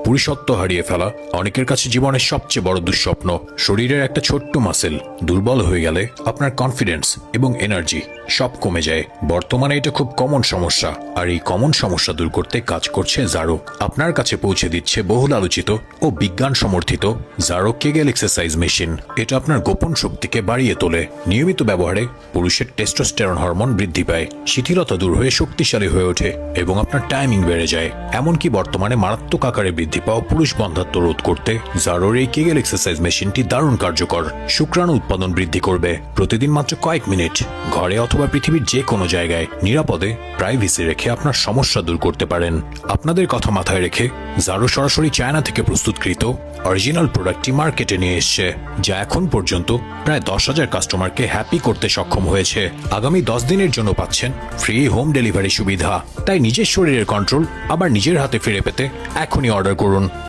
পুরুষত্ব হারিয়ে ফেলা অনেকের কাছে জীবনের সবচেয়ে বড় দুঃস্বপ্ন। শরীরের একটা ছোট্ট মাসেল দুর্বল হয়ে গেলে আপনার কনফিডেন্স এবং এনার্জি সব কমে যায়। বর্তমানে এটা খুব কমন সমস্যা, আর এই কমন সমস্যা দূর করতে কাজ করছে জারো। আপনার কাছে পৌঁছে দিচ্ছে বহুল আলোচিত ও বিজ্ঞান সমর্থিত জারো কেগেল এক্সারসাইজ মেশিন। এটা আপনার গোপন শক্তিকে বাড়িয়ে তোলে। নিয়মিত ব্যবহারে পুরুষের টেস্টোস্টেরন হরমোন বৃদ্ধি পায়, শিথিলতা দূর হয়ে শক্তিশালী হয়ে ওঠে এবং আপনার টাইমিং বেড়ে যায়। এমনকি বর্তমানে মারাত্মক আকারে বৃদ্ধি পাওয়া পুরুষ বন্ধ্যাত্ব রোধ করতে জারোর এই কেগেল এক্সারসাইজ মেশিনটি দারুণ কার্যকর। শুক্রাণু উৎপাদন বৃদ্ধি করবে। প্রতিদিন মাত্র কয়েক মিনিট ঘরে অথবা পৃথিবীর যে কোনো জায়গায় নিরাপদে প্রাইভেসি রেখে আপনার সমস্যা দূর করতে পারেন। আপনাদের কথা মাথায় রেখে জারো সরাসরি চায়না থেকে প্রস্তুতকৃত অরিজিনাল প্রোডাক্টটি মার্কেটে নিয়ে এসছে, যা এখন পর্যন্ত প্রায় 10,000 কাস্টমারকে হ্যাপি করতে সক্ষম হয়েছে। আগামী 10 দিনের জন্য পাচ্ছেন ফ্রি হোম ডেলিভারি সুবিধা। তাই নিজের শরীরের কন্ট্রোল আবার নিজের হাতে ফিরে পেতে এখনই অর্ডার করুন।